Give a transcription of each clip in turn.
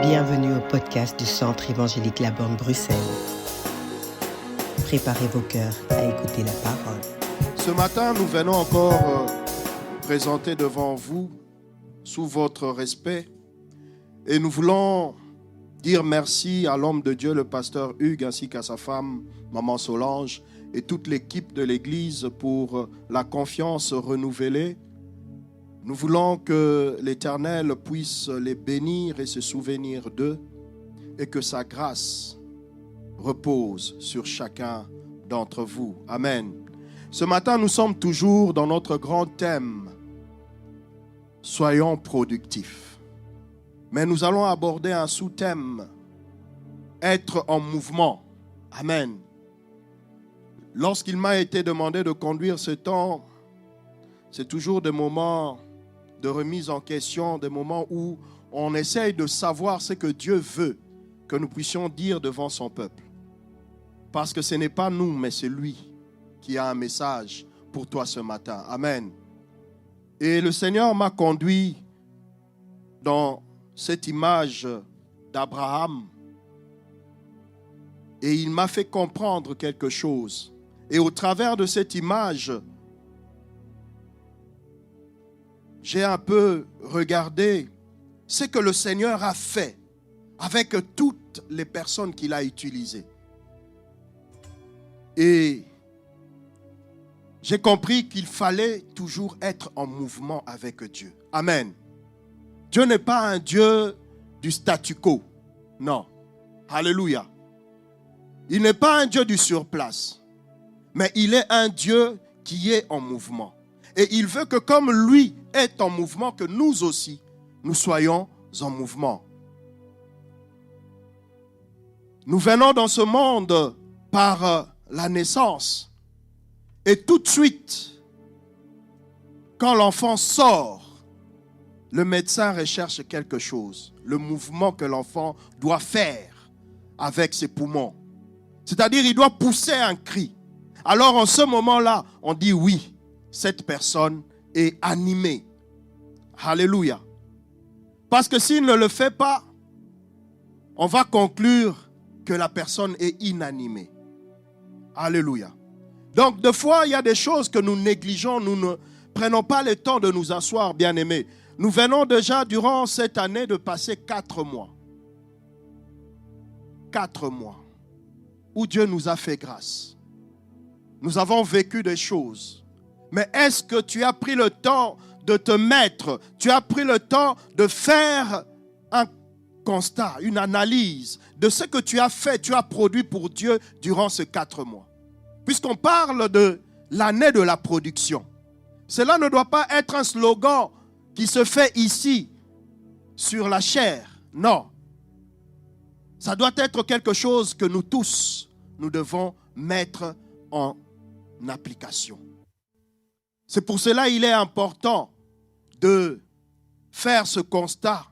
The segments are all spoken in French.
Bienvenue au podcast du Centre évangélique La Borne Bruxelles. Préparez vos cœurs à écouter la parole. Ce matin, nous venons encore présenter devant vous, sous votre respect, et nous voulons dire merci à l'homme de Dieu, le pasteur Hugues, ainsi qu'à sa femme, maman Solange, et toute l'équipe de l'Église pour la confiance renouvelée. Nous voulons que l'Éternel puisse les bénir et se souvenir d'eux et que sa grâce repose sur chacun d'entre vous. Amen. Ce matin, nous sommes toujours dans notre grand thème « Soyons productifs ». Mais nous allons aborder un sous-thème « Être en mouvement ». Amen. Lorsqu'il m'a été demandé de conduire ce temps, c'est toujours des moments de remise en question, des moments où on essaye de savoir ce que Dieu veut que nous puissions dire devant son peuple. Parce que ce n'est pas nous, mais c'est lui qui a un message pour toi ce matin. Amen. Et le Seigneur m'a conduit dans cette image d'Abraham et il m'a fait comprendre quelque chose. Et au travers de cette image, j'ai un peu regardé ce que le Seigneur a fait avec toutes les personnes qu'il a utilisées. Et j'ai compris qu'il fallait toujours être en mouvement avec Dieu. Amen. Dieu n'est pas un Dieu du statu quo. Non. Alléluia. Il n'est pas un Dieu du surplace. Mais il est un Dieu qui est en mouvement. Et il veut que comme lui est en mouvement, que nous aussi, nous soyons en mouvement. Nous venons dans ce monde par la naissance. Et tout de suite, quand l'enfant sort, le médecin recherche quelque chose. Le mouvement que l'enfant doit faire avec ses poumons. C'est-à-dire, il doit pousser un cri. Alors, en ce moment-là, on dit oui. Cette personne est animée. Alléluia. Parce que s'il ne le fait pas, on va conclure que la personne est inanimée. Alléluia. Donc, des fois, il y a des choses que nous négligeons. Nous ne prenons pas le temps de nous asseoir, bien-aimés. Nous venons déjà, durant cette année, de passer 4 mois. 4 mois où Dieu nous a fait grâce. Nous avons vécu des choses. Mais est-ce que tu as pris le temps de te mettre, tu as pris le temps de faire un constat, une analyse de ce que tu as fait, tu as produit pour Dieu durant ces 4 mois? Puisqu'on parle de l'année de la production. Cela ne doit pas être un slogan qui se fait ici, sur la chair. Non. Ça doit être quelque chose que nous tous, nous devons mettre en application. C'est pour cela qu'il est important de faire ce constat.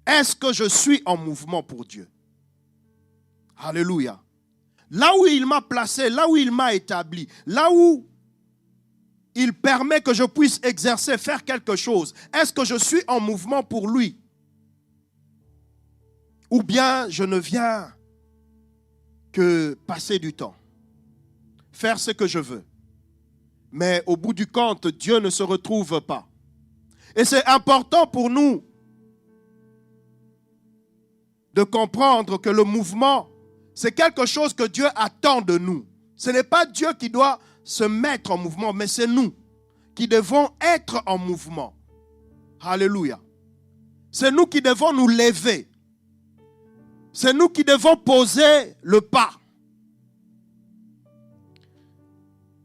Est-ce que je suis en mouvement pour Dieu? Alléluia. Là où il m'a placé, là où il m'a établi, là où il permet que je puisse exercer, faire quelque chose, est-ce que je suis en mouvement pour lui? Ou bien je ne viens que passer du temps, faire ce que je veux. Mais au bout du compte, Dieu ne se retrouve pas. Et c'est important pour nous de comprendre que le mouvement, c'est quelque chose que Dieu attend de nous. Ce n'est pas Dieu qui doit se mettre en mouvement, mais c'est nous qui devons être en mouvement. Alléluia. C'est nous qui devons nous lever. C'est nous qui devons poser le pas.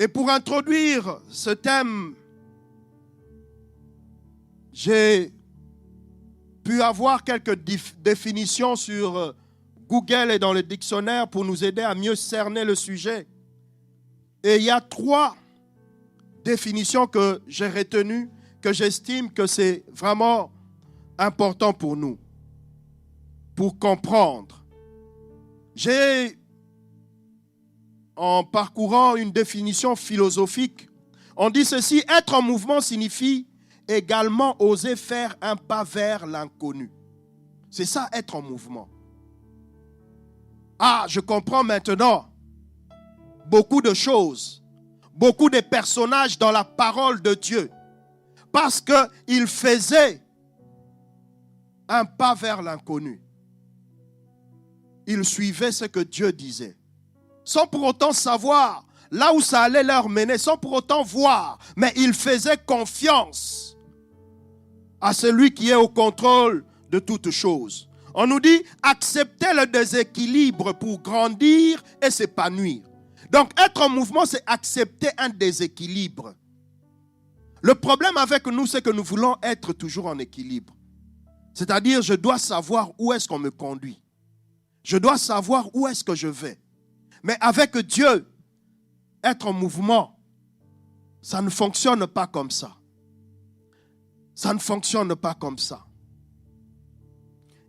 Et pour introduire ce thème, j'ai pu avoir quelques définitions sur Google et dans le dictionnaire pour nous aider à mieux cerner le sujet. Et il y a 3 définitions que j'ai retenues, que j'estime que c'est vraiment important pour nous, pour comprendre. En parcourant une définition philosophique, on dit ceci: être en mouvement signifie également oser faire un pas vers l'inconnu. C'est ça, être en mouvement. Ah, je comprends maintenant beaucoup de choses, beaucoup de personnages dans la parole de Dieu, parce qu'ils faisaient un pas vers l'inconnu. Ils suivaient ce que Dieu disait, sans pour autant savoir là où ça allait leur mener, sans pour autant voir, mais ils faisaient confiance à celui qui est au contrôle de toutes choses. On nous dit accepter le déséquilibre pour grandir et s'épanouir. Donc être en mouvement, c'est accepter un déséquilibre. Le problème avec nous, c'est que nous voulons être toujours en équilibre. C'est-à-dire, je dois savoir où est-ce qu'on me conduit. Je dois savoir où est-ce que je vais. Mais avec Dieu, être en mouvement, ça ne fonctionne pas comme ça. Ça ne fonctionne pas comme ça.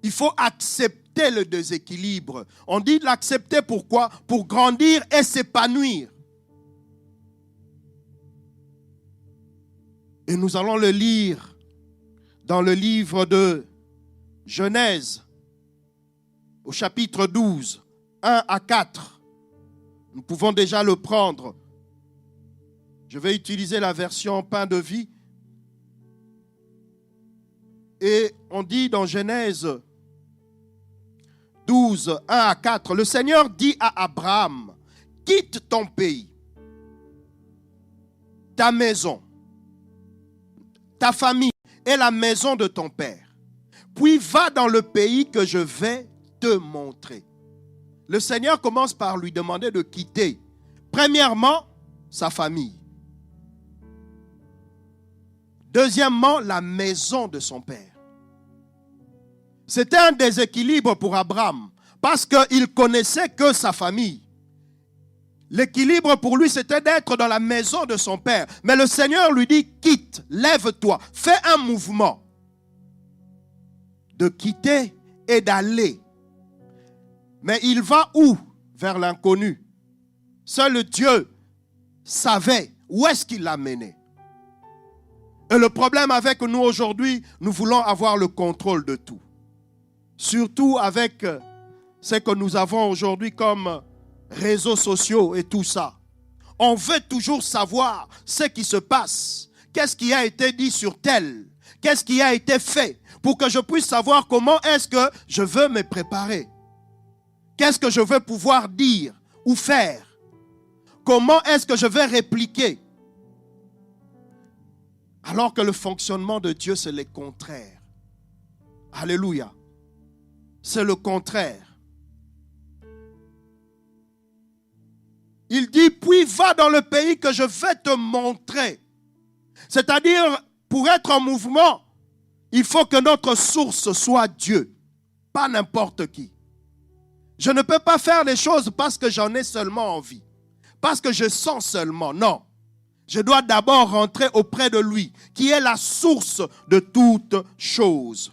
Il faut accepter le déséquilibre. On dit de l'accepter pourquoi? Pour grandir et s'épanouir. Et nous allons le lire dans le livre de Genèse, au chapitre 12, 1 à 4. Nous pouvons déjà le prendre. Je vais utiliser la version pain de vie. Et on dit dans Genèse 12, 1 à 4, le Seigneur dit à Abraham, quitte ton pays, ta maison, ta famille et la maison de ton père, puis va dans le pays que je vais te montrer. Le Seigneur commence par lui demander de quitter, premièrement, sa famille. Deuxièmement, la maison de son père. C'était un déséquilibre pour Abraham parce qu'il connaissait que sa famille. L'équilibre pour lui, c'était d'être dans la maison de son père. Mais le Seigneur lui dit, quitte, lève-toi, fais un mouvement de quitter et d'aller. Mais il va où? Vers l'inconnu. Seul Dieu savait où est-ce qu'il l'a mené. Et le problème avec nous aujourd'hui, nous voulons avoir le contrôle de tout. Surtout avec ce que nous avons aujourd'hui comme réseaux sociaux et tout ça. On veut toujours savoir ce qui se passe. Qu'est-ce qui a été dit sur tel? Qu'est-ce qui a été fait? Pour que je puisse savoir comment est-ce que je veux me préparer. Qu'est-ce que je veux pouvoir dire ou faire? Comment est-ce que je vais répliquer? Alors que le fonctionnement de Dieu, c'est le contraire. Alléluia. C'est le contraire. Il dit, puis va dans le pays que je vais te montrer. C'est-à-dire, pour être en mouvement, il faut que notre source soit Dieu, pas n'importe qui. Je ne peux pas faire les choses parce que j'en ai seulement envie, parce que je sens seulement, non. Je dois d'abord rentrer auprès de lui, qui est la source de toutes choses.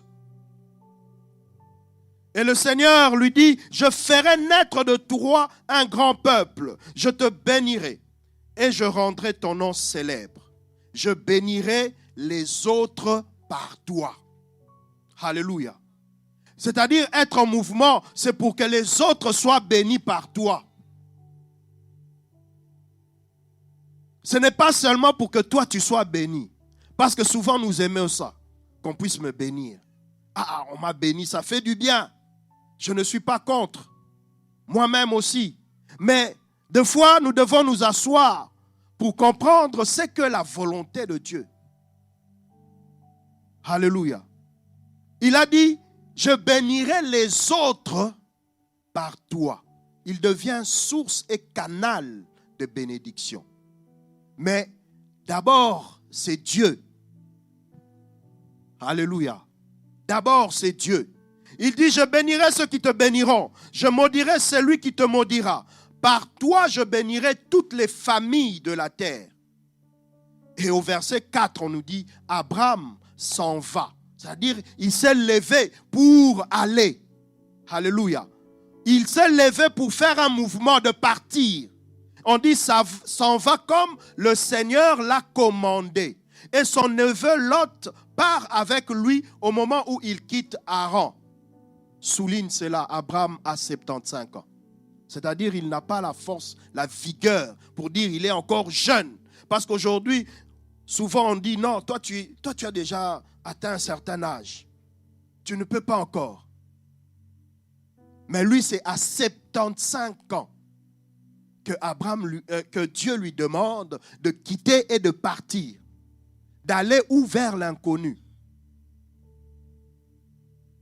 Et le Seigneur lui dit, je ferai naître de toi un grand peuple. Je te bénirai et je rendrai ton nom célèbre. Je bénirai les autres par toi. Alléluia. C'est-à-dire être en mouvement, c'est pour que les autres soient bénis par toi. Ce n'est pas seulement pour que toi tu sois béni. Parce que souvent nous aimons ça, qu'on puisse me bénir. Ah, on m'a béni, ça fait du bien. Je ne suis pas contre. Moi-même aussi. Mais des fois, nous devons nous asseoir pour comprendre ce que la volonté de Dieu. Alléluia. Il a dit, je bénirai les autres par toi. Il devient source et canal de bénédiction. Mais d'abord, c'est Dieu. Alléluia. D'abord, c'est Dieu. Il dit, je bénirai ceux qui te béniront. Je maudirai celui qui te maudira. Par toi, je bénirai toutes les familles de la terre. Et au verset 4, on nous dit, Abraham s'en va. C'est-à-dire, il s'est levé pour aller. Alléluia. Il s'est levé pour faire un mouvement de partir. On dit, ça s'en va comme le Seigneur l'a commandé. Et son neveu Lot part avec lui au moment où il quitte Haran. souligne cela. Abraham a 75 ans. C'est-à-dire il n'a pas la force, la vigueur pour dire il est encore jeune. Parce qu'aujourd'hui, souvent on dit non, toi tu as déjà atteint un certain âge. Tu ne peux pas encore. Mais lui, c'est à 75 ans que Dieu lui demande de quitter et de partir. D'aller où? Vers l'inconnu.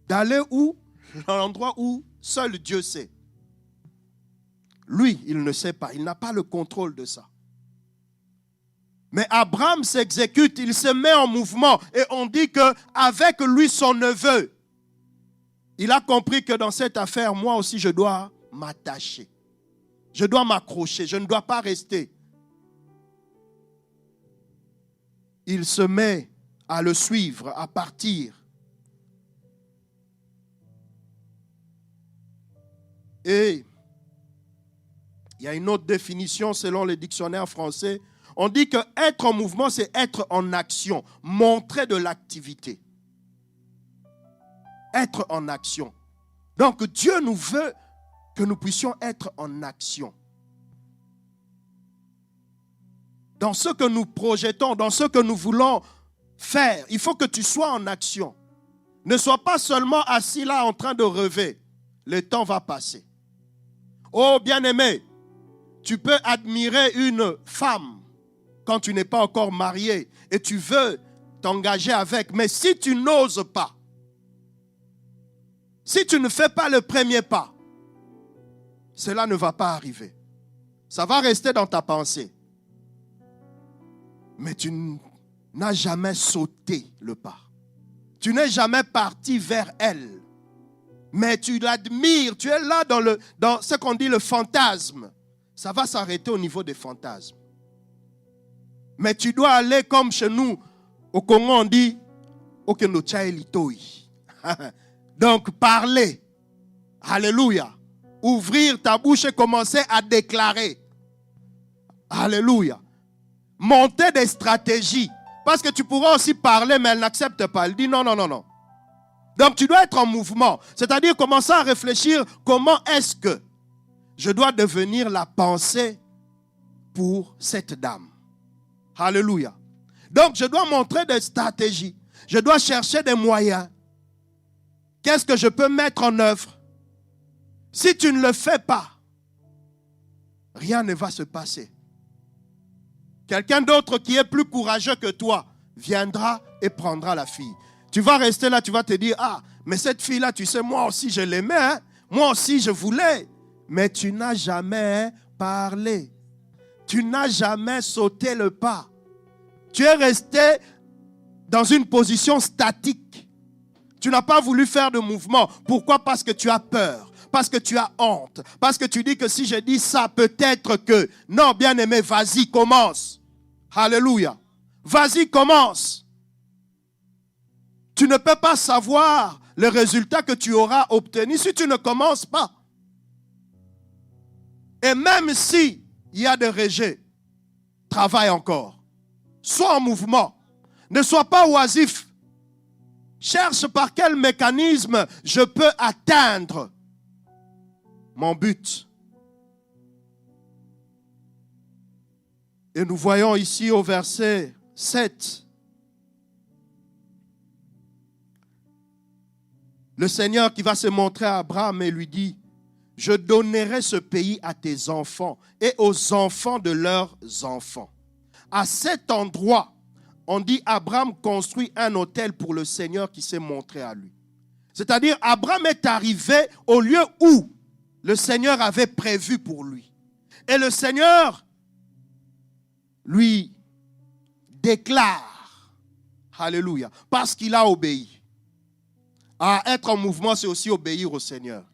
D'aller où? Dans l'endroit où seul Dieu sait. Lui, il ne sait pas. Il n'a pas le contrôle de ça. Mais Abraham s'exécute, il se met en mouvement. Et on dit qu'avec lui, son neveu, il a compris que dans cette affaire, moi aussi, je dois m'attacher. Je dois m'accrocher. Je ne dois pas rester. Il se met à le suivre, à partir. Et il y a une autre définition selon les dictionnaires français. On dit que être en mouvement, c'est être en action, montrer de l'activité. Être en action. Donc Dieu nous veut que nous puissions être en action. Dans ce que nous projetons, dans ce que nous voulons faire, il faut que tu sois en action. Ne sois pas seulement assis là en train de rêver. Le temps va passer. Oh bien-aimé, tu peux admirer une femme quand tu n'es pas encore marié et tu veux t'engager avec. Mais si tu n'oses pas, si tu ne fais pas le premier pas, cela ne va pas arriver. Ça va rester dans ta pensée. Mais tu n'as jamais sauté le pas. Tu n'es jamais parti vers elle. Mais tu l'admires, tu es là dans ce qu'on dit le fantasme. Ça va s'arrêter au niveau des fantasmes. Mais tu dois aller comme chez nous, au Congo on dit donc parler. Alléluia. Ouvrir ta bouche et commencer à déclarer. Alléluia. Monter des stratégies. Parce que tu pourras aussi parler, mais elle n'accepte pas. Elle dit non, non, non, non. Donc tu dois être en mouvement. C'est-à-dire commencer à réfléchir comment est-ce que je dois devenir la pensée pour cette dame. Alléluia. Donc je dois montrer des stratégies. Je dois chercher des moyens. Qu'est-ce que je peux mettre en œuvre? Si tu ne le fais pas, rien ne va se passer. Quelqu'un d'autre qui est plus courageux que toi viendra et prendra la fille. Tu vas rester là, tu vas te dire, ah, mais cette fille-là, tu sais, moi aussi je l'aimais, hein? Moi aussi je voulais. Mais tu n'as jamais parlé. Tu n'as jamais sauté le pas. Tu es resté dans une position statique. Tu n'as pas voulu faire de mouvement. Pourquoi? Parce que tu as peur. Parce que tu as honte. Parce que tu dis que si je dis ça, peut-être que... Non, bien-aimé, vas-y, commence. Alléluia. Vas-y, commence. Tu ne peux pas savoir le résultat que tu auras obtenu si tu ne commences pas. Et même si il y a des rejets, travaille encore. Sois en mouvement. Ne sois pas oisif. Cherche par quel mécanisme je peux atteindre mon but. Et nous voyons ici au verset 7. Le Seigneur qui va se montrer à Abraham et lui dit, je donnerai ce pays à tes enfants et aux enfants de leurs enfants. À cet endroit, on dit Abraham construit un autel pour le Seigneur qui s'est montré à lui. C'est-à-dire, Abraham est arrivé au lieu où le Seigneur avait prévu pour lui. Et le Seigneur lui déclare, alléluia, parce qu'il a obéi. À être en mouvement, c'est aussi obéir au Seigneur.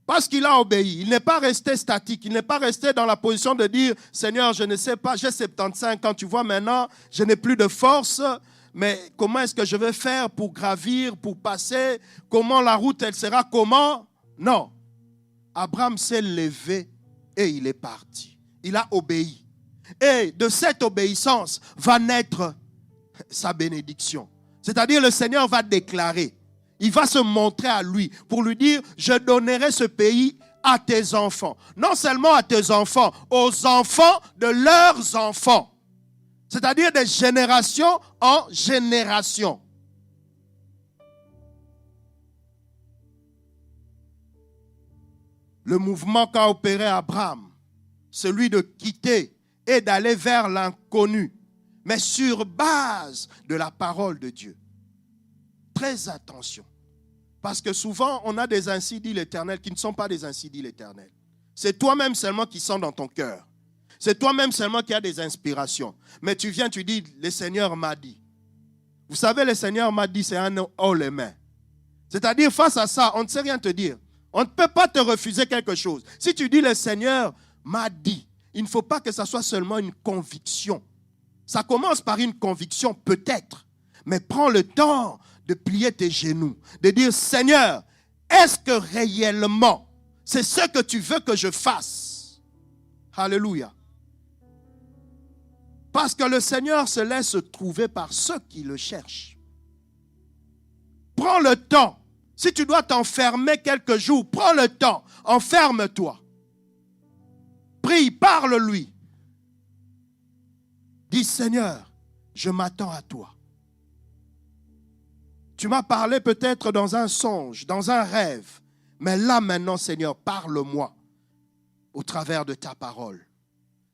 Parce qu'il a obéi, il n'est pas resté statique, il n'est pas resté dans la position de dire, Seigneur, je ne sais pas, j'ai 75 ans, tu vois maintenant, je n'ai plus de force, mais comment est-ce que je vais faire pour gravir, pour passer? Comment la route, elle sera comment? Non. Abraham s'est levé et il est parti. Il a obéi. Et de cette obéissance va naître sa bénédiction. C'est-à-dire le Seigneur va déclarer. il va se montrer à lui pour lui dire, je donnerai ce pays à tes enfants. Non seulement à tes enfants, aux enfants de leurs enfants. C'est-à-dire de génération en génération. Le mouvement qu'a opéré Abraham, celui de quitter et d'aller vers l'inconnu, mais sur base de la parole de Dieu. Très attention. Parce que souvent, on a des ainsi dit l'Éternel qui ne sont pas des ainsi dit l'Éternel. C'est toi-même seulement qui sens dans ton cœur. C'est toi-même seulement qui as des inspirations. Mais tu viens, tu dis, le Seigneur m'a dit. Vous savez, le Seigneur m'a dit, c'est un haut les mains. C'est-à-dire, face à ça, on ne sait rien te dire. On ne peut pas te refuser quelque chose. Si tu dis, le Seigneur m'a dit, il ne faut pas que ça soit seulement une conviction. Ça commence par une conviction, peut-être. Mais prends le temps de plier tes genoux, de dire, Seigneur, est-ce que réellement, c'est ce que tu veux que je fasse? Alléluia. Parce que le Seigneur se laisse trouver par ceux qui le cherchent. Prends le temps. Si tu dois t'enfermer quelques jours, prends le temps. Enferme-toi. Prie, parle-lui. Dis, Seigneur, je m'attends à toi. Tu m'as parlé peut-être dans un songe, dans un rêve. Mais là maintenant, Seigneur, parle-moi au travers de ta parole.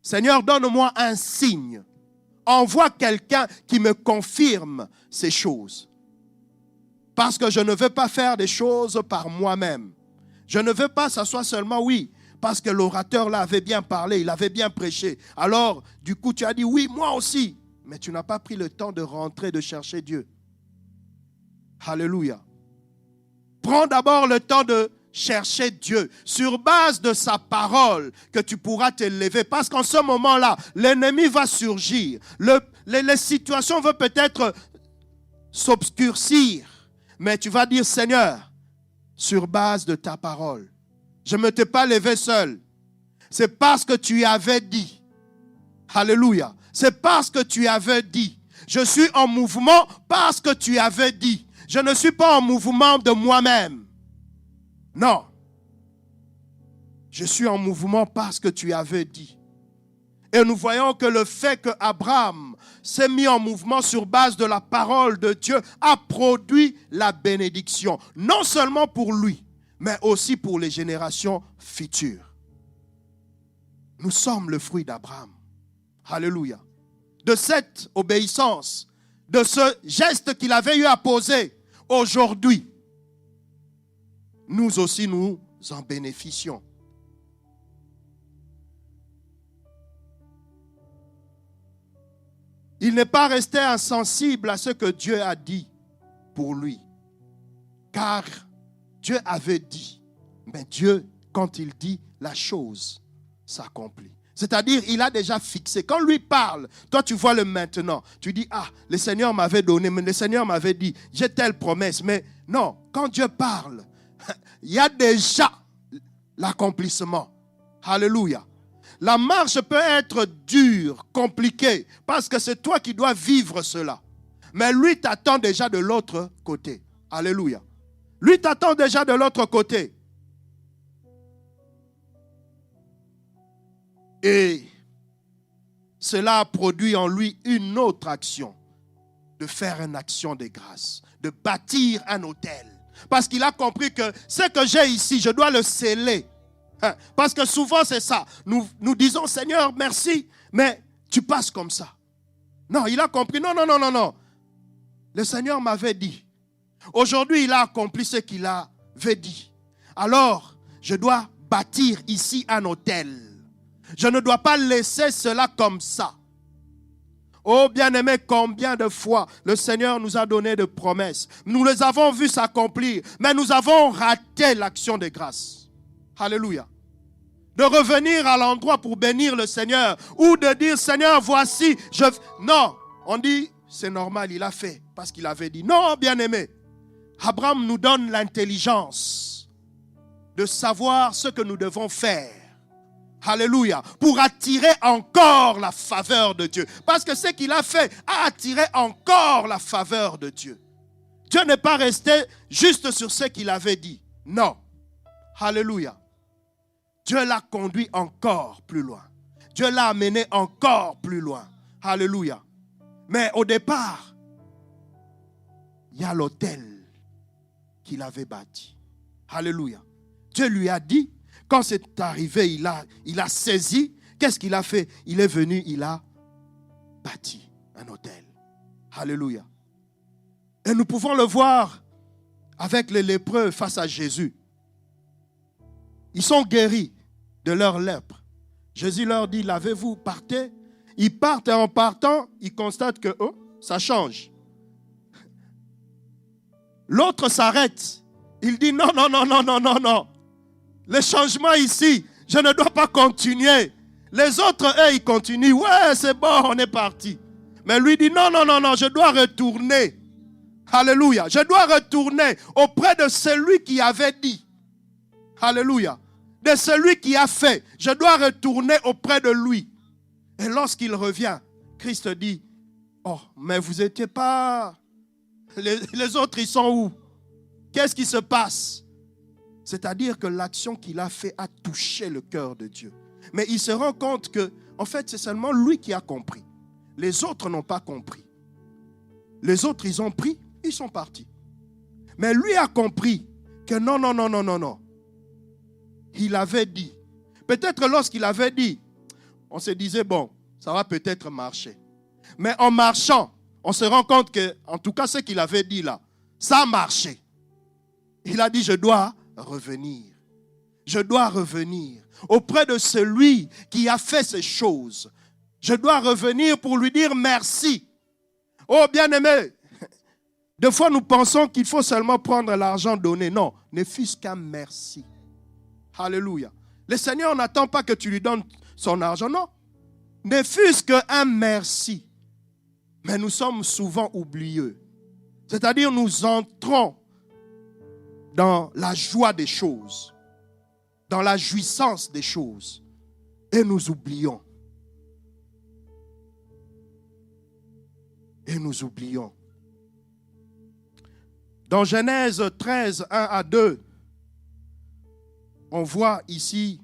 Seigneur, donne-moi un signe. Envoie quelqu'un qui me confirme ces choses. Parce que je ne veux pas faire des choses par moi-même. Je ne veux pas que ça soit seulement oui. Parce que l'orateur là avait bien parlé, il avait bien prêché. Alors, du coup, tu as dit oui, moi aussi. Mais tu n'as pas pris le temps de rentrer, de chercher Dieu. Alléluia. Prends d'abord le temps de chercher Dieu sur base de sa parole que tu pourras t'élever. Parce qu'en ce moment-là, l'ennemi va surgir. Les situations vont peut-être s'obscurcir. Mais tu vas dire, Seigneur, sur base de ta parole, je ne me t'ai pas levé seul. C'est parce que tu avais dit. Alléluia. C'est parce que tu avais dit. Je suis en mouvement parce que tu avais dit. Je ne suis pas en mouvement de moi-même. Non. Je suis en mouvement parce que tu avais dit. Et nous voyons que le fait que Abraham s'est mis en mouvement sur base de la parole de Dieu a produit la bénédiction. Non seulement pour lui, mais aussi pour les générations futures. Nous sommes le fruit d'Abraham. Alléluia. De cette obéissance, de ce geste qu'il avait eu à poser, aujourd'hui, nous aussi nous en bénéficions. Il n'est pas resté insensible à ce que Dieu a dit pour lui. Car Dieu avait dit. Mais Dieu, quand il dit, la chose s'accomplit. C'est-à-dire, il a déjà fixé. Quand lui parle, toi tu vois le maintenant. Tu dis, ah, le Seigneur m'avait donné, mais le Seigneur m'avait dit, j'ai telle promesse. Mais non, quand Dieu parle, il y a déjà l'accomplissement. Alléluia. La marche peut être dure, compliquée, parce que c'est toi qui dois vivre cela. Mais lui t'attend déjà de l'autre côté. Alléluia. Lui t'attend déjà de l'autre côté. Et cela a produit en lui une autre action, de faire une action de grâce, de bâtir un autel. Parce qu'il a compris que ce que j'ai ici, je dois le sceller. Parce que souvent c'est ça. Nous disons, Seigneur, merci, mais tu passes comme ça. Non, il a compris. Non. Le Seigneur m'avait dit. Aujourd'hui, il a accompli ce qu'il avait dit. Alors, je dois bâtir ici un autel. Je ne dois pas laisser cela comme ça. Oh bien-aimé, combien de fois le Seigneur nous a donné de promesses. Nous les avons vues s'accomplir, mais nous avons raté l'action de grâce. Alléluia. De revenir à l'endroit pour bénir le Seigneur ou de dire, Seigneur, voici, Non, on dit, c'est normal, il a fait parce qu'il avait dit. Non, bien-aimé, Abraham nous donne l'intelligence de savoir ce que nous devons faire. Alléluia. Pour attirer encore la faveur de Dieu. Parce que ce qu'il a fait a attiré encore la faveur de Dieu. Dieu n'est pas resté juste sur ce qu'il avait dit. Non. Alléluia. Dieu l'a conduit encore plus loin. Dieu l'a amené encore plus loin. Alléluia. Mais au départ, il y a l'autel qu'il avait bâti. Alléluia. Dieu lui a dit, quand c'est arrivé, il a saisi. Qu'est-ce qu'il a fait? Il est venu, il a bâti un autel. Alléluia. Et nous pouvons le voir avec les lépreux face à Jésus. Ils sont guéris de leur lèpre. Jésus leur dit, lavez-vous, partez. Ils partent et en partant, ils constatent que ça change. L'autre s'arrête. Il dit, non. Le changement ici, je ne dois pas continuer. Les autres, eux, ils continuent. Ouais, c'est bon, on est parti. Mais lui dit, non, je dois retourner. Alléluia. Je dois retourner auprès de celui qui avait dit. Alléluia. De celui qui a fait. Je dois retourner auprès de lui. Et lorsqu'il revient, Christ dit, oh, mais vous n'étiez pas... Les autres, ils sont où? Qu'est-ce qui se passe? C'est-à-dire que l'action qu'il a fait a touché le cœur de Dieu. Mais il se rend compte que, en fait, c'est seulement lui qui a compris. Les autres n'ont pas compris. Les autres, ils ont pris, ils sont partis. Mais lui a compris que non. Il avait dit. Peut-être lorsqu'il avait dit, on se disait, bon, ça va peut-être marcher. Mais en marchant, on se rend compte que, en tout cas, ce qu'il avait dit là, ça a marché. Il a dit, je dois revenir. Je dois revenir auprès de celui qui a fait ces choses. Je dois revenir pour lui dire merci. Oh, bien-aimé, des fois nous pensons qu'il faut seulement prendre l'argent donné. Non, ne fût-ce qu'un merci. Alléluia. Le Seigneur n'attend pas que tu lui donnes son argent, non. Ne fût-ce qu'un merci. Mais nous sommes souvent oublieux. C'est-à-dire nous entrons dans la joie des choses, dans la jouissance des choses, et nous oublions. Et nous oublions. Dans Genèse 13, 1 à 2, on voit ici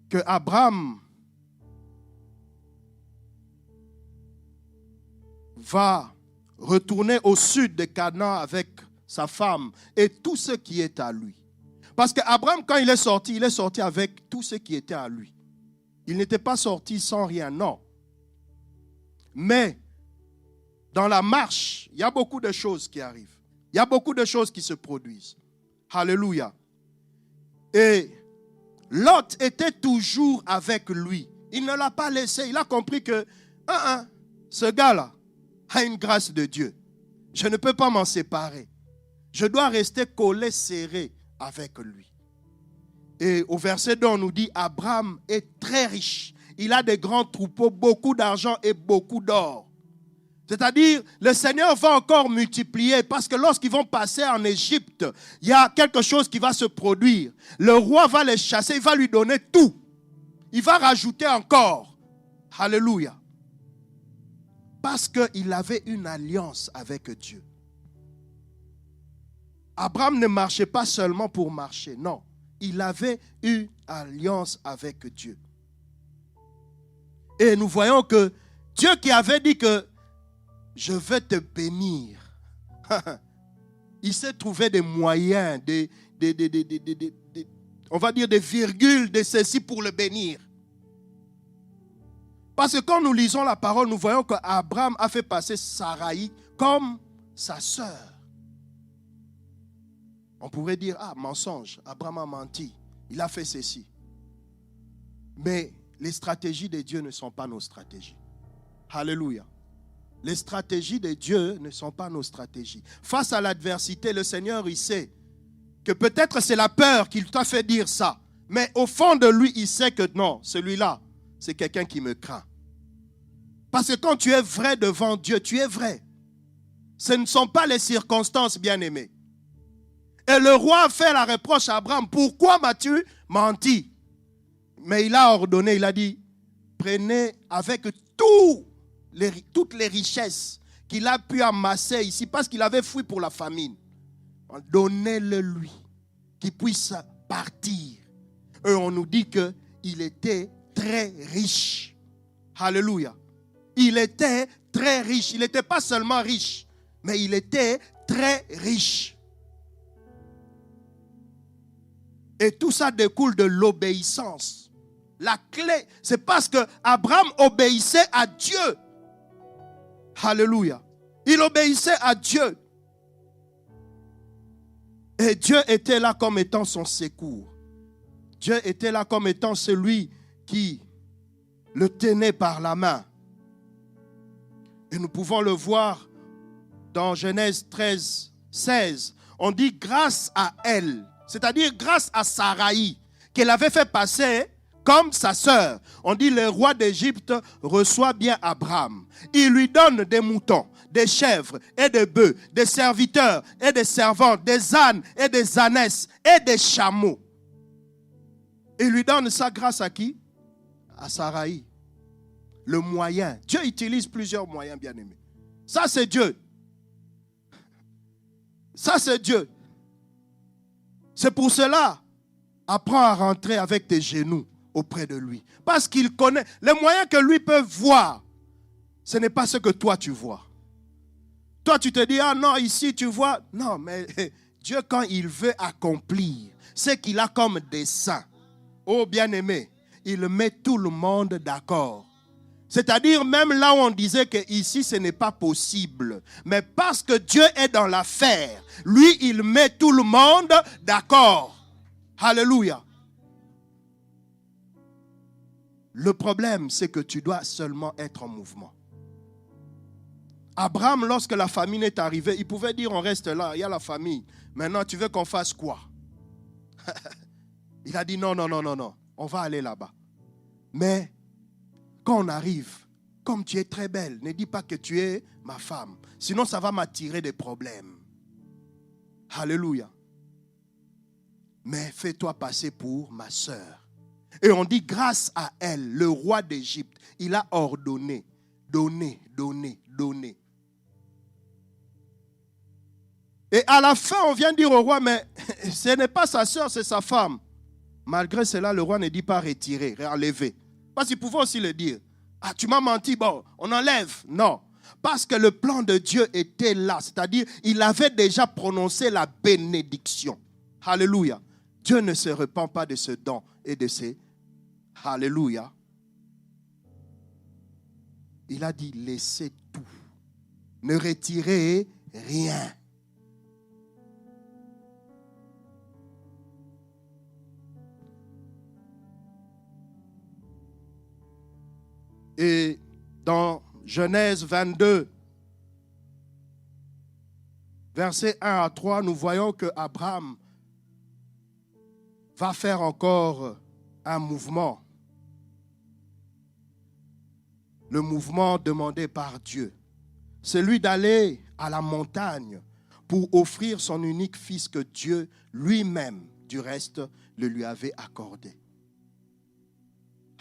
que Abraham va retourner au sud de Canaan avec sa femme et tout ce qui est à lui. Parce qu'Abraham, quand il est sorti avec tout ce qui était à lui. Il n'était pas sorti sans rien, non. Mais dans la marche, il y a beaucoup de choses qui arrivent. Il y a beaucoup de choses qui se produisent. Alléluia. Et Lot était toujours avec lui. Il ne l'a pas laissé. Il a compris que ce gars-là a une grâce de Dieu. Je ne peux pas m'en séparer. Je dois rester collé, serré avec lui. Et au verset 2, on nous dit, Abraham est très riche. Il a des grands troupeaux, beaucoup d'argent et beaucoup d'or. C'est-à-dire, le Seigneur va encore multiplier parce que lorsqu'ils vont passer en Égypte, il y a quelque chose qui va se produire. Le roi va les chasser, il va lui donner tout. Il va rajouter encore. Alléluia. Parce qu'il avait une alliance avec Dieu. Abraham ne marchait pas seulement pour marcher, non. Il avait une alliance avec Dieu. Et nous voyons que Dieu qui avait dit que je vais te bénir, il s'est trouvé des moyens, on va dire des virgules de ceci pour le bénir. Parce que quand nous lisons la parole, nous voyons qu'Abraham a fait passer Saraï comme sa sœur. On pourrait dire, mensonge, Abraham a menti, il a fait ceci. Mais les stratégies de Dieu ne sont pas nos stratégies. Alléluia. Les stratégies de Dieu ne sont pas nos stratégies. Face à l'adversité, le Seigneur, il sait que peut-être c'est la peur qui t'a fait dire ça. Mais au fond de lui, il sait que non, celui-là, c'est quelqu'un qui me craint. Parce que quand tu es vrai devant Dieu, tu es vrai. Ce ne sont pas les circonstances, bien-aimés. Et le roi fait la reproche à Abraham. Pourquoi m'as-tu menti? Mais il a ordonné, il a dit, prenez avec toutes les richesses qu'il a pu amasser ici, parce qu'il avait fui pour la famine, donnez-le lui, qu'il puisse partir. Et on nous dit qu'il était très riche. Alléluia. Il était très riche. Il n'était pas seulement riche, mais il était très riche. Et tout ça découle de l'obéissance. La clé, c'est parce que Abraham obéissait à Dieu. Alléluia. Il obéissait à Dieu. Et Dieu était là comme étant son secours. Dieu était là comme étant celui qui le tenait par la main. Et nous pouvons le voir dans Genèse 13, 16. On dit grâce à elle, c'est-à-dire grâce à Saraï, qu'elle avait fait passer comme sa sœur. On dit le roi d'Égypte reçoit bien Abraham. Il lui donne des moutons, des chèvres et des bœufs, des serviteurs et des servantes, des ânes et des ânesses et des chameaux. Il lui donne ça grâce à qui? À Saraï. Le moyen. Dieu utilise plusieurs moyens, bien-aimés. Ça, c'est Dieu. Ça, c'est Dieu. C'est pour cela, apprends à rentrer avec tes genoux auprès de lui. Parce qu'il connaît les moyens que lui peut voir. Ce n'est pas ce que toi, tu vois. Toi, tu te dis, ah non, ici, tu vois. Non, mais Dieu, quand il veut accomplir ce qu'il a comme dessein, oh bien-aimé, il met tout le monde d'accord. C'est-à-dire même là où on disait que ici ce n'est pas possible. Mais parce que Dieu est dans l'affaire, lui il met tout le monde d'accord. Alléluia. Le problème c'est que tu dois seulement être en mouvement. Abraham, lorsque la famine est arrivée, il pouvait dire on reste là, il y a la famine. Maintenant tu veux qu'on fasse quoi? Il a dit non, on va aller là-bas. Mais quand on arrive, comme tu es très belle, ne dis pas que tu es ma femme. Sinon, ça va m'attirer des problèmes. Alléluia. Mais fais-toi passer pour ma sœur. Et on dit, grâce à elle, le roi d'Égypte, il a ordonné, donner. Et à la fin, on vient dire au roi, mais ce n'est pas sa sœur, c'est sa femme. Malgré cela, le roi ne dit pas retirer, enlever. Parce qu'il pouvait aussi le dire. Ah, tu m'as menti, bon, on enlève. Non. Parce que le plan de Dieu était là. C'est-à-dire, il avait déjà prononcé la bénédiction. Alléluia. Dieu ne se repent pas de ce don et de ces... Alléluia. Il a dit, laissez tout. Ne retirez rien. Et dans Genèse 22, versets 1 à 3, nous voyons que Abraham va faire encore un mouvement. Le mouvement demandé par Dieu. Celui d'aller à la montagne pour offrir son unique fils que Dieu lui-même, du reste, le lui avait accordé.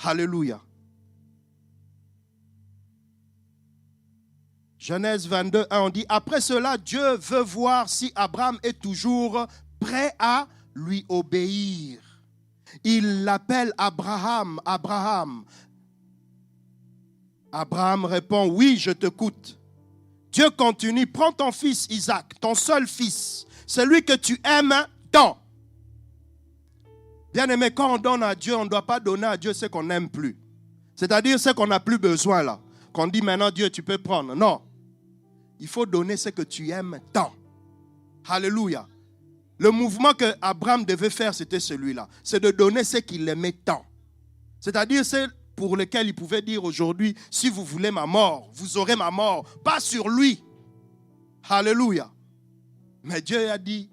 Alléluia. Genèse 22, 1, on dit, après cela, Dieu veut voir si Abraham est toujours prêt à lui obéir. Il l'appelle Abraham. Abraham répond, oui, je t'écoute. Dieu continue, prends ton fils Isaac, ton seul fils, celui que tu aimes tant. Bien aimé, quand on donne à Dieu, on ne doit pas donner à Dieu ce qu'on n'aime plus. C'est-à-dire ce qu'on n'a plus besoin là. Qu'on dit maintenant, Dieu, tu peux prendre. Non. Il faut donner ce que tu aimes tant. Alléluia. Le mouvement que Abraham devait faire, c'était celui-là. C'est de donner ce qu'il aimait tant. C'est-à-dire, c'est pour lequel il pouvait dire aujourd'hui, si vous voulez ma mort, vous aurez ma mort. Pas sur lui. Alléluia. Mais Dieu a dit,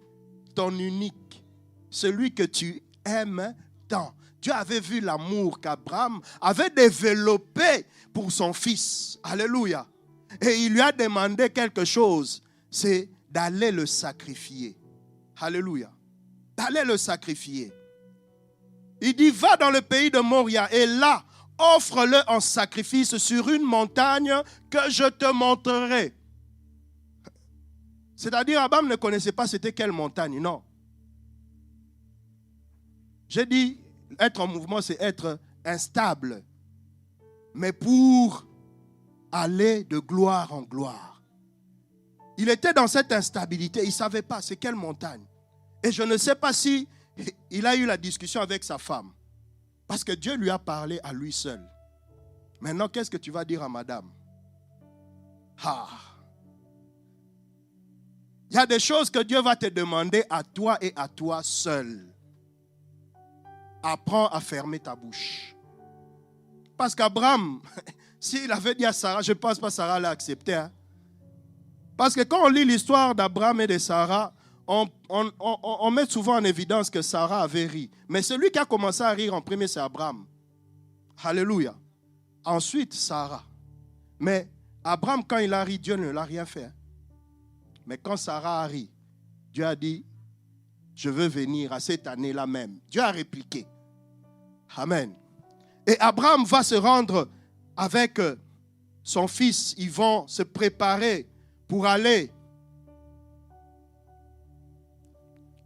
ton unique, celui que tu aimes tant. Dieu avait vu l'amour qu'Abraham avait développé pour son fils. Alléluia. Et il lui a demandé quelque chose, c'est d'aller le sacrifier. Alléluia. D'aller le sacrifier. Il dit, va dans le pays de Moria et là, offre-le en sacrifice sur une montagne que je te montrerai. C'est-à-dire, Abraham ne connaissait pas c'était quelle montagne, non. J'ai dit, être en mouvement, c'est être instable. Mais pour aller de gloire en gloire. Il était dans cette instabilité, il ne savait pas c'est quelle montagne. Et je ne sais pas si il a eu la discussion avec sa femme. Parce que Dieu lui a parlé à lui seul. Maintenant, qu'est-ce que tu vas dire à madame? Il y a des choses que Dieu va te demander à toi et à toi seul. Apprends à fermer ta bouche. Parce qu'Abraham, s'il avait dit à Sarah, je ne pense pas que Sarah l'a accepté. Hein? Parce que quand on lit l'histoire d'Abraham et de Sarah, on met souvent en évidence que Sarah avait ri. Mais celui qui a commencé à rire en premier, c'est Abraham. Alléluia. Ensuite, Sarah. Mais Abraham, quand il a ri, Dieu ne l'a rien fait. Hein? Mais quand Sarah a ri, Dieu a dit, je veux venir à cette année-là même. Dieu a répliqué. Amen. Et Abraham va se rendre avec son fils. Ils vont se préparer pour aller.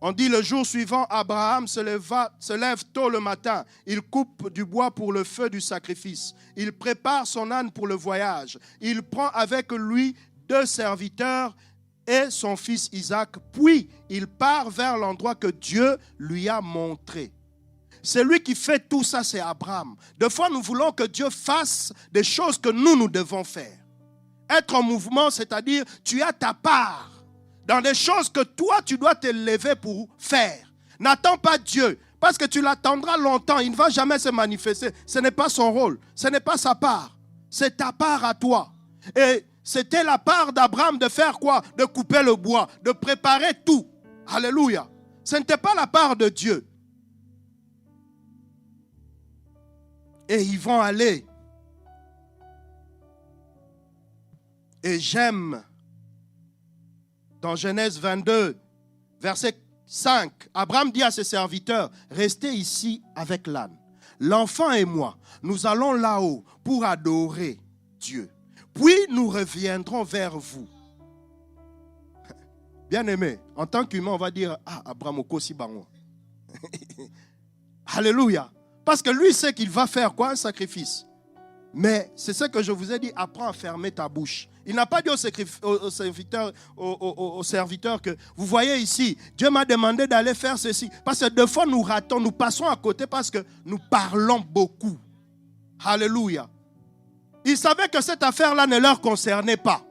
On dit le jour suivant, Abraham se lève tôt le matin. Il coupe du bois pour le feu du sacrifice. Il prépare son âne pour le voyage. Il prend avec lui 2 serviteurs et son fils Isaac. Puis, il part vers l'endroit que Dieu lui a montré. Celui qui fait tout ça, c'est Abraham. Des fois, nous voulons que Dieu fasse des choses que nous devons faire. Être en mouvement, c'est-à-dire, tu as ta part dans des choses que toi, tu dois te lever pour faire. N'attends pas Dieu, parce que tu l'attendras longtemps. Il ne va jamais se manifester. Ce n'est pas son rôle, ce n'est pas sa part. C'est ta part à toi. Et c'était la part d'Abraham de faire quoi? De couper le bois, de préparer tout. Alléluia. Ce n'était pas la part de Dieu. Et ils vont aller. Et j'aime, dans Genèse 22, verset 5, Abraham dit à ses serviteurs, restez ici avec l'âne. L'enfant et moi, nous allons là-haut pour adorer Dieu. Puis nous reviendrons vers vous. Bien-aimé, en tant qu'humain, on va dire, Abraham okosi bango. Alléluia. Parce que lui sait qu'il va faire quoi? Un sacrifice. Mais c'est ce que je vous ai dit, apprends à fermer ta bouche. Il n'a pas dit au serviteur que, vous voyez ici, Dieu m'a demandé d'aller faire ceci. Parce que des fois nous ratons, nous passons à côté parce que nous parlons beaucoup. Alléluia. Ils savaient que cette affaire-là ne leur concernait pas.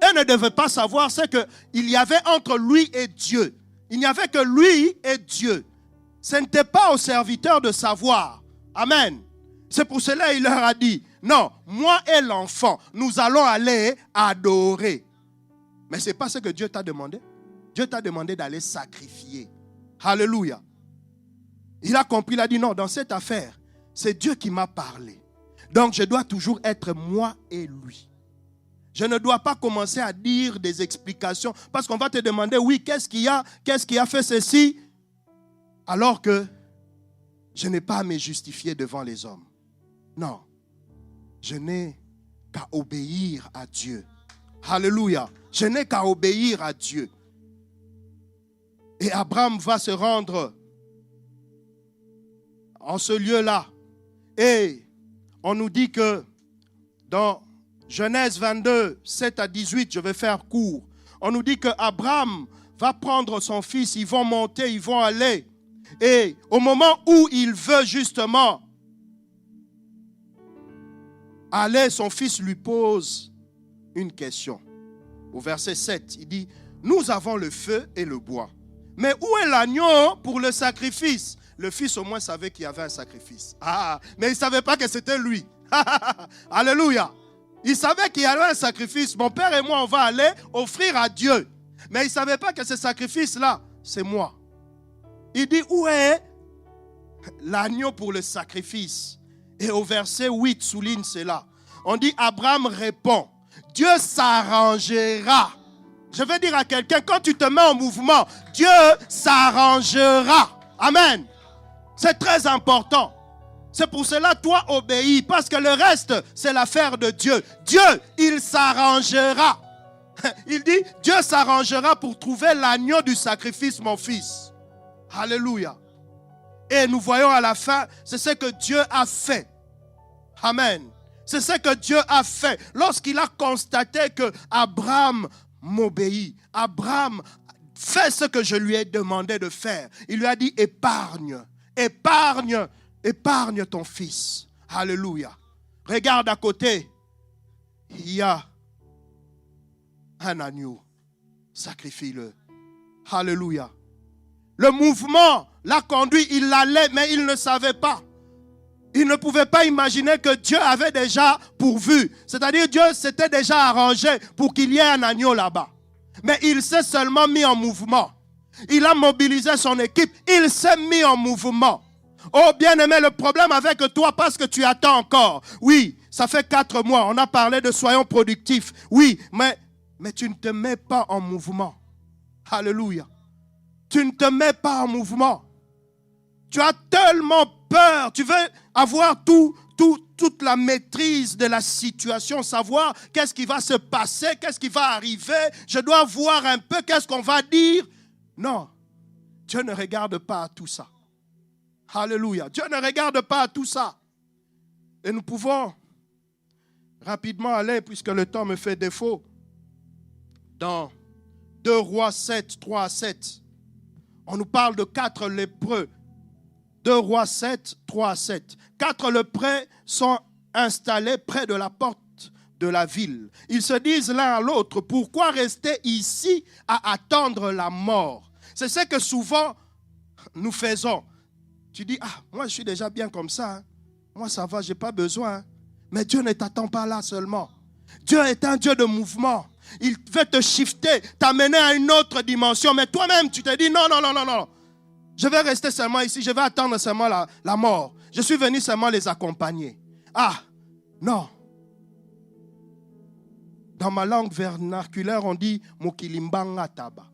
Eux ne devaient pas savoir ce qu'il y avait entre lui et Dieu. Il n'y avait que lui et Dieu. Ce n'était pas au serviteur de savoir. Amen. C'est pour cela qu'il leur a dit, non, moi et l'enfant, nous allons aller adorer. Mais ce n'est pas ce que Dieu t'a demandé. Dieu t'a demandé d'aller sacrifier. Alléluia. Il a compris, il a dit, non, dans cette affaire, c'est Dieu qui m'a parlé. Donc je dois toujours être moi et lui. Je ne dois pas commencer à dire des explications parce qu'on va te demander, oui, qu'est-ce qui a fait ceci? Alors que je n'ai pas à me justifier devant les hommes. Non, je n'ai qu'à obéir à Dieu. Alléluia. Je n'ai qu'à obéir à Dieu. Et Abraham va se rendre en ce lieu-là. Et on nous dit que dans Genèse 22, 7 à 18, je vais faire court. On nous dit que Abraham va prendre son fils, ils vont monter, ils vont aller. Et au moment où il veut justement aller, son fils lui pose une question. Au verset 7, il dit, nous avons le feu et le bois. Mais où est l'agneau pour le sacrifice? Le fils au moins savait qu'il y avait un sacrifice. Mais il ne savait pas que c'était lui. Alléluia. Il savait qu'il y avait un sacrifice. Mon père et moi, on va aller offrir à Dieu. Mais il ne savait pas que ce sacrifice-là, c'est moi. Il dit, où est l'agneau pour le sacrifice? Et au verset 8, souligne cela. On dit, Abraham répond, Dieu s'arrangera. Je vais dire à quelqu'un, quand tu te mets en mouvement, Dieu s'arrangera. Amen. C'est très important. C'est pour cela, toi, obéis. Parce que le reste, c'est l'affaire de Dieu. Dieu, il s'arrangera. Il dit, Dieu s'arrangera pour trouver l'agneau du sacrifice, mon fils. Alléluia. Et nous voyons à la fin, c'est ce que Dieu a fait. Amen. C'est ce que Dieu a fait. Lorsqu'il a constaté que Abraham m'obéit, Abraham fait ce que je lui ai demandé de faire. Il lui a dit, épargne ton fils. Alléluia. Regarde à côté, il y a un agneau. Sacrifie-le. Alléluia. Le mouvement l'a conduit, il l'allait, mais il ne savait pas. Il ne pouvait pas imaginer que Dieu avait déjà pourvu. C'est-à-dire Dieu s'était déjà arrangé pour qu'il y ait un agneau là-bas. Mais il s'est seulement mis en mouvement. Il a mobilisé son équipe. Il s'est mis en mouvement. Oh bien-aimé, le problème avec toi, parce que tu attends encore. Oui, ça fait 4 mois. On a parlé de soyons productifs. Oui, mais tu ne te mets pas en mouvement. Alléluia. Tu ne te mets pas en mouvement. Tu as tellement peur. Tu veux avoir toute la maîtrise de la situation, savoir qu'est-ce qui va se passer, qu'est-ce qui va arriver. Je dois voir un peu qu'est-ce qu'on va dire. Non, Dieu ne regarde pas à tout ça. Alléluia. Dieu ne regarde pas à tout ça. Et nous pouvons rapidement aller, puisque le temps me fait défaut, dans 2 Rois 7, 3 à 7. On nous parle de 4 lépreux. 2 Rois 7, 3 à 7. 4 lépreux sont installés près de la porte de la ville. Ils se disent l'un à l'autre, pourquoi rester ici à attendre la mort? C'est ce que souvent nous faisons. Tu dis, moi je suis déjà bien comme ça. Hein. Moi ça va, je n'ai pas besoin. Hein. Mais Dieu ne t'attend pas là seulement. Dieu est un Dieu de mouvement. Il veut te shifter, t'amener à une autre dimension. Mais toi-même, tu te dis, non. Je vais rester seulement ici, je vais attendre seulement la mort. Je suis venu seulement les accompagner. Non. Dans ma langue vernaculaire, on dit Mokilimbanga taba.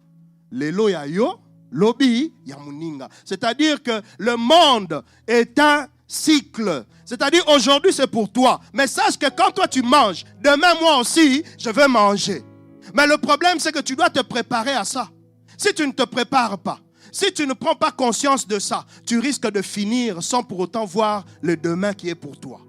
Lelo ya yo, lobi ya muninga. C'est-à-dire que le monde est un cycle. C'est-à-dire aujourd'hui c'est pour toi. Mais sache que quand toi tu manges, demain moi aussi je vais manger. Mais le problème c'est que tu dois te préparer à ça. Si tu ne te prépares pas, si tu ne prends pas conscience de ça, tu risques de finir sans pour autant voir le demain qui est pour toi.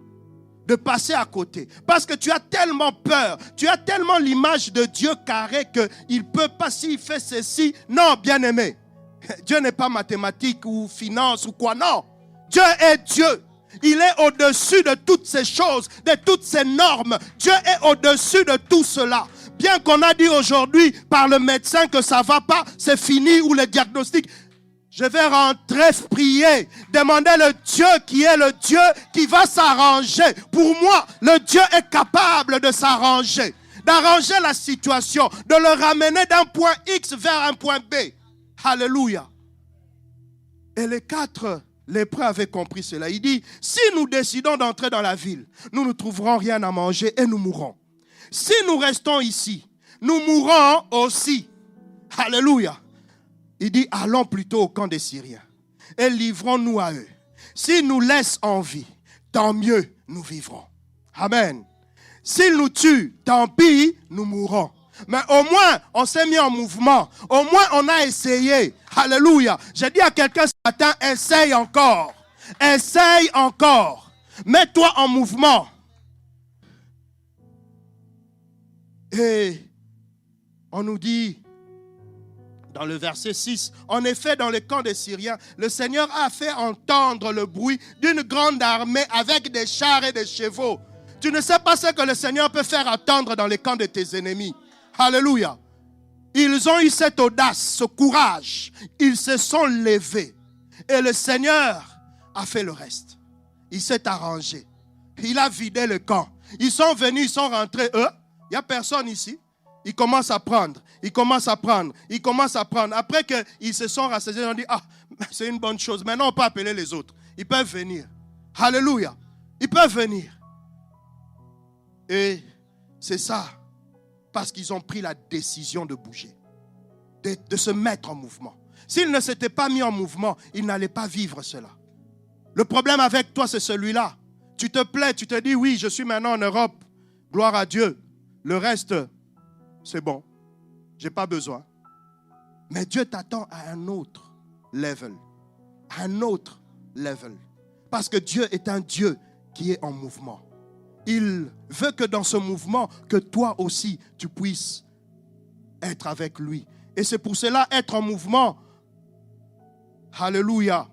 De passer à côté. Parce que tu as tellement peur, tu as tellement l'image de Dieu carré qu'il ne peut pas, s'il fait ceci. Non, bien-aimé. Dieu n'est pas mathématique ou finance ou quoi, non. Dieu est Dieu. Il est au-dessus de toutes ces choses, de toutes ces normes. Dieu est au-dessus de tout cela. Bien qu'on a dit aujourd'hui par le médecin que ça ne va pas, c'est fini, ou le diagnostic. Je vais rentrer prier, demander le Dieu qui est le Dieu qui va s'arranger. Pour moi, le Dieu est capable de s'arranger, d'arranger la situation, de le ramener d'un point X vers un point B. Alléluia. Et les 4 lépreux avaient compris cela. Il dit, si nous décidons d'entrer dans la ville, nous ne trouverons rien à manger et nous mourrons. Si nous restons ici, nous mourrons aussi. Alléluia. Il dit, allons plutôt au camp des Syriens et livrons-nous à eux. S'ils nous laissent en vie, tant mieux, nous vivrons. Amen. S'ils nous tuent, tant pis, nous mourrons. Mais au moins, on s'est mis en mouvement. Au moins, on a essayé. Alléluia. J'ai dit à quelqu'un ce matin, essaye encore. Essaye encore. Mets-toi en mouvement. Et on nous dit dans le verset 6, en effet, dans le camp des Syriens, le Seigneur a fait entendre le bruit d'une grande armée avec des chars et des chevaux. Tu ne sais pas ce que le Seigneur peut faire entendre dans les camps de tes ennemis. Alléluia. Ils ont eu cette audace, ce courage. Ils se sont levés. Et le Seigneur a fait le reste. Il s'est arrangé. Il a vidé le camp. Ils sont venus, ils sont rentrés. Il n'y a personne ici. Ils commencent à prendre. Ils commencent à prendre. Ils commencent à prendre. Après qu'ils se sont rassasiés, ils ont dit, c'est une bonne chose. Maintenant, on peut appeler les autres. Ils peuvent venir. Alléluia. Ils peuvent venir. Et c'est ça. Parce qu'ils ont pris la décision de bouger. De se mettre en mouvement. S'ils ne s'étaient pas mis en mouvement, ils n'allaient pas vivre cela. Le problème avec toi, c'est celui-là. Tu te plais, tu te dis, oui, je suis maintenant en Europe. Gloire à Dieu. Le reste, c'est bon, je n'ai pas besoin. Mais Dieu t'attend à un autre level. Un autre level. Parce que Dieu est un Dieu qui est en mouvement. Il veut que dans ce mouvement, que toi aussi, tu puisses être avec lui. Et c'est pour cela, être en mouvement, alléluia,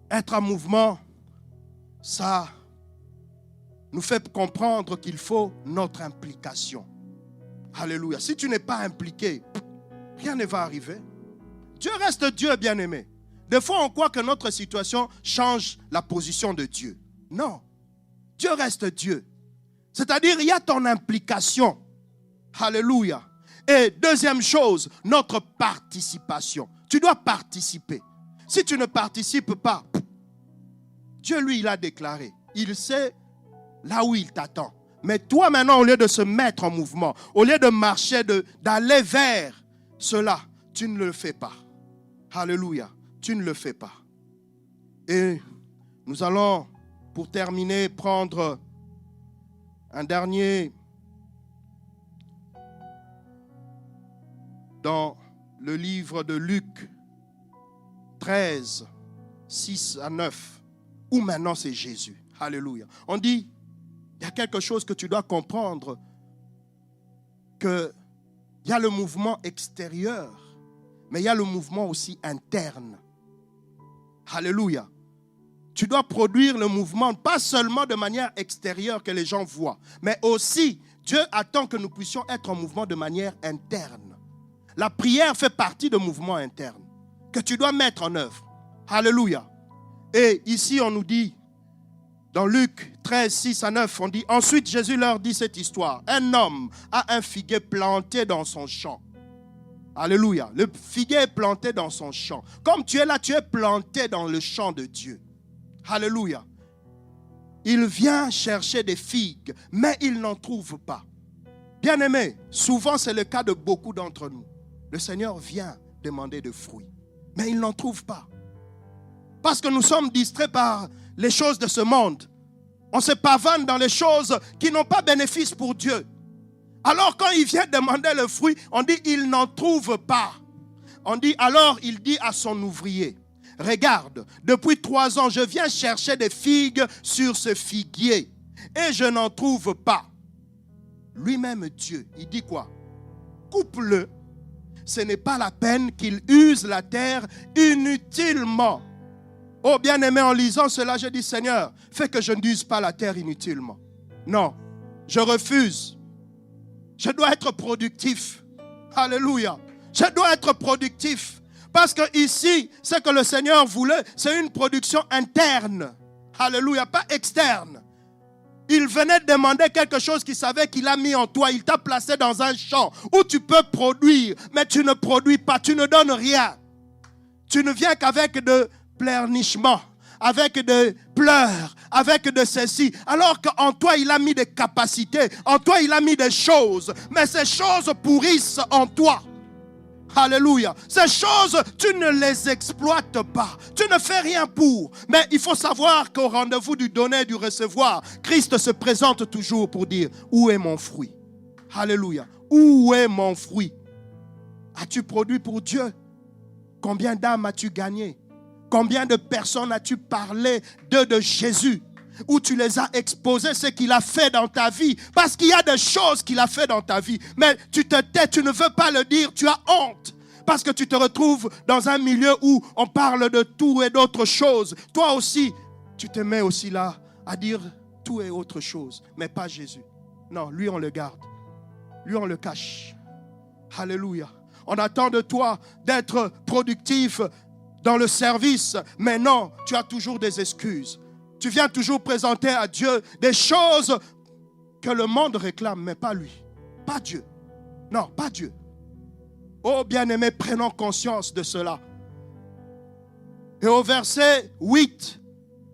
être en mouvement, ça nous fait comprendre qu'il faut notre implication. Alléluia. Si tu n'es pas impliqué, rien ne va arriver. Dieu reste Dieu, bien-aimé. Des fois, on croit que notre situation change la position de Dieu. Non. Dieu reste Dieu. C'est-à-dire, il y a ton implication. Alléluia. Et deuxième chose, notre participation. Tu dois participer. Si tu ne participes pas, Dieu, lui, il a déclaré. Il sait là où il t'attend. Mais toi, maintenant, au lieu de se mettre en mouvement, au lieu de marcher, d'aller vers cela, tu ne le fais pas. Alléluia. Tu ne le fais pas. Et nous allons, pour terminer, prendre un dernier dans le livre de Luc 13, 6 à 9, où maintenant c'est Jésus. Alléluia. On dit, il y a quelque chose que tu dois comprendre, qu'il y a le mouvement extérieur, mais il y a le mouvement aussi interne. Alléluia. Tu dois produire le mouvement, pas seulement de manière extérieure que les gens voient, mais aussi, Dieu attend que nous puissions être en mouvement de manière interne. La prière fait partie de mouvement interne que tu dois mettre en œuvre. Alléluia. Et ici, on nous dit, dans Luc 13, 6 à 9, on dit, ensuite Jésus leur dit cette histoire. Un homme a un figuier planté dans son champ. Alléluia. Le figuier est planté dans son champ. Comme tu es là, tu es planté dans le champ de Dieu. Alléluia. Il vient chercher des figues, mais il n'en trouve pas. Bien-aimés, souvent c'est le cas de beaucoup d'entre nous. Le Seigneur vient demander des fruits, mais il n'en trouve pas. Parce que nous sommes distraits par les choses de ce monde. On se pavane dans les choses qui n'ont pas bénéfice pour Dieu. Alors quand il vient demander le fruit, on dit il n'en trouve pas. On dit alors il dit à son ouvrier, regarde, depuis 3 ans je viens chercher des figues sur ce figuier et je n'en trouve pas. Lui-même Dieu, il dit quoi? Coupe-le. Ce n'est pas la peine qu'il use la terre inutilement. Oh bien-aimé, en lisant cela, je dis Seigneur, fais que je n'use pas la terre inutilement. Non, je refuse. Je dois être productif. Alléluia. Je dois être productif. Parce que ici, ce que le Seigneur voulait, c'est une production interne. Alléluia, pas externe. Il venait demander quelque chose qu'il savait qu'il a mis en toi. Il t'a placé dans un champ où tu peux produire, mais tu ne produis pas, tu ne donnes rien. Tu ne viens qu'avec de pleurnichements, avec de pleurs, avec de ceci. Alors qu'en toi, il a mis des capacités, en toi, il a mis des choses. Mais ces choses pourrissent en toi. Alléluia. Ces choses, tu ne les exploites pas. Tu ne fais rien pour. Mais il faut savoir qu'au rendez-vous du donner et du recevoir, Christ se présente toujours pour dire, où est mon fruit? Alléluia. Où est mon fruit? As-tu produit pour Dieu? Combien d'âmes as-tu gagné? Combien de personnes as-tu parlé de Jésus? Où tu les as exposés, ce qu'il a fait dans ta vie. Parce qu'il y a des choses qu'il a fait dans ta vie. Mais tu te tais, tu ne veux pas le dire, tu as honte. Parce que tu te retrouves dans un milieu où on parle de tout et d'autres choses. Toi aussi, tu te mets aussi là à dire tout et autre chose. Mais pas Jésus. Non, lui on le garde. Lui on le cache. Alléluia. On attend de toi d'être productif dans le service. Mais non, tu as toujours des excuses. Tu viens toujours présenter à Dieu des choses que le monde réclame, mais pas lui. Pas Dieu. Non, pas Dieu. Oh bien-aimés, prenons conscience de cela. Et au verset 8,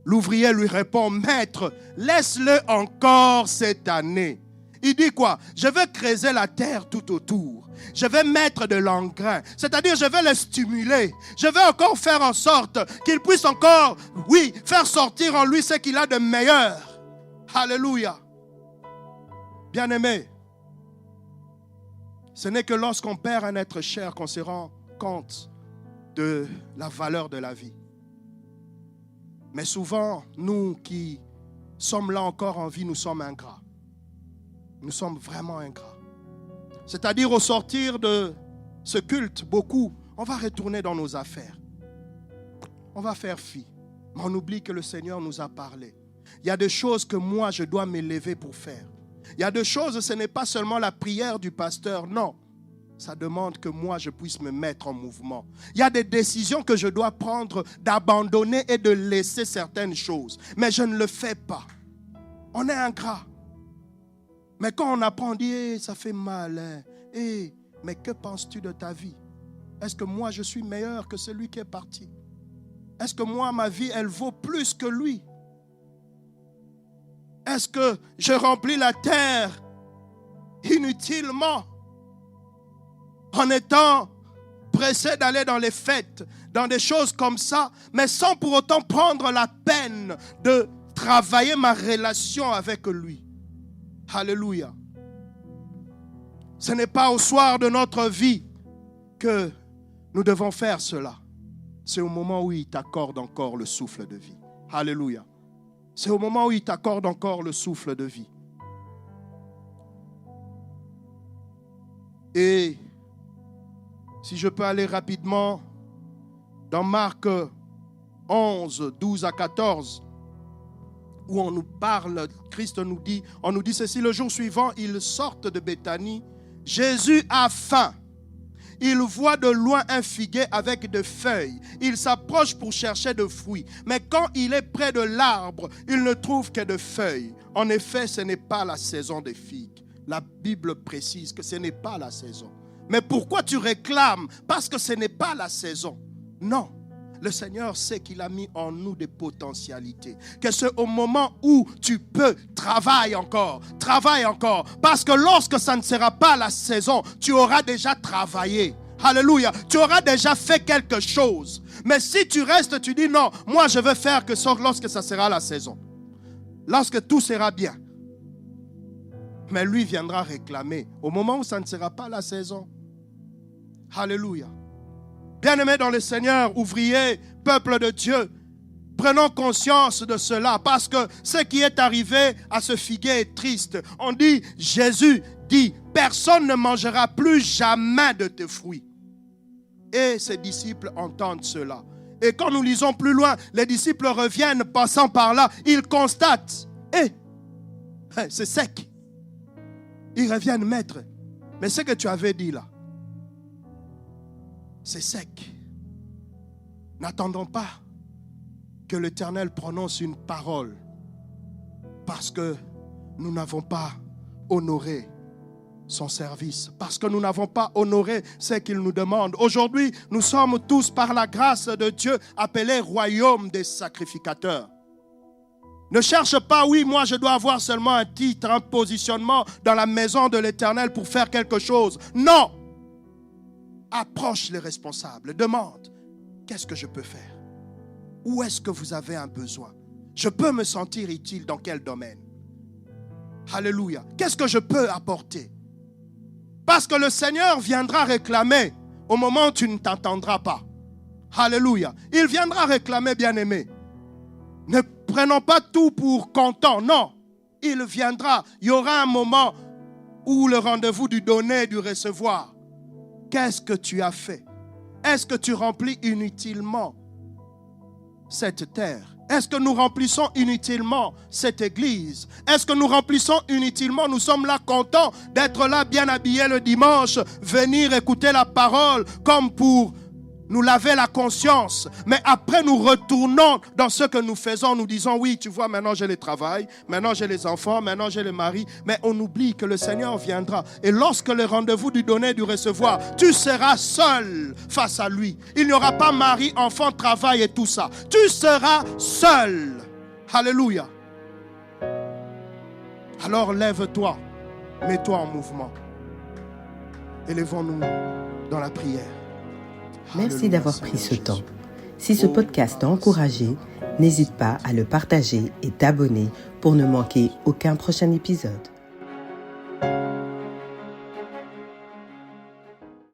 l'ouvrier lui répond, Maître, laisse-le encore cette année. Il dit quoi? Je vais creuser la terre tout autour. Je vais mettre de l'engrais. C'est-à-dire, je vais le stimuler. Je vais encore faire en sorte qu'il puisse encore, oui, faire sortir en lui ce qu'il a de meilleur. Alléluia. Bien-aimé, Ce n'est que lorsqu'on perd un être cher qu'on se rend compte de la valeur de la vie. Mais souvent, nous qui sommes là encore en vie, nous sommes ingrats. Nous sommes vraiment ingrats. C'est-à-dire au sortir de ce culte, beaucoup, on va retourner dans nos affaires. On va faire fi. Mais on oublie que le Seigneur nous a parlé. Il y a des choses que moi, je dois m'élever pour faire. Il y a des choses, ce n'est pas seulement la prière du pasteur, non. Ça demande que moi, je puisse me mettre en mouvement. Il y a des décisions que je dois prendre d'abandonner et de laisser certaines choses. Mais je ne le fais pas. On est ingrat. Mais quand on apprend, on dit, hey, ça fait mal. Hein. Hey, mais que penses-tu de ta vie? Est-ce que moi, je suis meilleur que celui qui est parti? Est-ce que moi, ma vie, elle vaut plus que lui? Est-ce que je remplis la terre inutilement en étant pressé d'aller dans les fêtes, dans des choses comme ça, mais sans pour autant prendre la peine de travailler ma relation avec lui? Alléluia. Ce n'est pas au soir de notre vie que nous devons faire cela. C'est au moment où il t'accorde encore le souffle de vie. Alléluia. C'est au moment où il t'accorde encore le souffle de vie. Et si je peux aller rapidement dans Marc 11, 12 à 14, où on nous parle, Christ nous dit, on nous dit ceci, le jour suivant, ils sortent de Béthanie. Jésus a faim. Il voit de loin un figuier avec des feuilles. Il s'approche pour chercher des fruits. Mais quand il est près de l'arbre, il ne trouve que des feuilles. En effet, ce n'est pas la saison des figues. La Bible précise que ce n'est pas la saison. Mais pourquoi tu réclames? Parce que ce n'est pas la saison. Non. Le Seigneur sait qu'il a mis en nous des potentialités. Que c'est au moment où tu peux, travaille encore. Parce que lorsque ça ne sera pas la saison, tu auras déjà travaillé. Alléluia. Tu auras déjà fait quelque chose. Mais si tu restes, tu dis non, moi je veux faire que lorsque ça sera la saison. Lorsque tout sera bien. Mais lui viendra réclamer au moment où ça ne sera pas la saison. Alléluia. Bien-aimés dans le Seigneur, ouvriers, peuple de Dieu, prenons conscience de cela parce que ce qui est arrivé à ce figuier est triste. On dit, Jésus dit, personne ne mangera plus jamais de tes fruits. Et ses disciples entendent cela. Et quand nous lisons plus loin, les disciples reviennent passant par là, ils constatent, c'est sec. Ils reviennent, maître, mais ce que tu avais dit là, c'est sec. N'attendons pas que l'Éternel prononce une parole parce que nous n'avons pas honoré son service, parce que nous n'avons pas honoré ce qu'il nous demande. Aujourd'hui, nous sommes tous par la grâce de Dieu appelés royaume des sacrificateurs. Ne cherche pas, oui, moi je dois avoir seulement un titre, un positionnement dans la maison de l'Éternel pour faire quelque chose. Non! Approche les responsables, demande, qu'est-ce que je peux faire? Où est-ce que vous avez un besoin? Je peux me sentir utile dans quel domaine? Alléluia. Qu'est-ce que je peux apporter? Parce que le Seigneur viendra réclamer au moment où tu ne t'entendras pas. Alléluia. Il viendra réclamer, bien-aimé. Ne prenons pas tout pour content, non. Il viendra. Il y aura un moment où le rendez-vous du donner et du recevoir. Qu'est-ce que tu as fait? Est-ce que tu remplis inutilement cette terre? Est-ce que nous remplissons inutilement cette église? Est-ce que nous remplissons inutilement? Nous sommes là contents d'être là bien habillés le dimanche, venir écouter la parole comme pour nous laver la conscience. Mais après nous retournons dans ce que nous faisons. Nous disons oui, tu vois, maintenant j'ai le travail, maintenant j'ai les enfants, maintenant j'ai le mari. Mais on oublie que le Seigneur viendra. Et lorsque le rendez-vous du donner et du recevoir, tu seras seul face à lui. Il n'y aura pas mari, enfant, travail et tout ça. Tu seras seul. Alléluia. Alors lève-toi, mets-toi en mouvement. Élevons-nous dans la prière. Merci d'avoir pris ce temps. Si ce podcast t'a encouragé, n'hésite pas à le partager et t'abonner pour ne manquer aucun prochain épisode.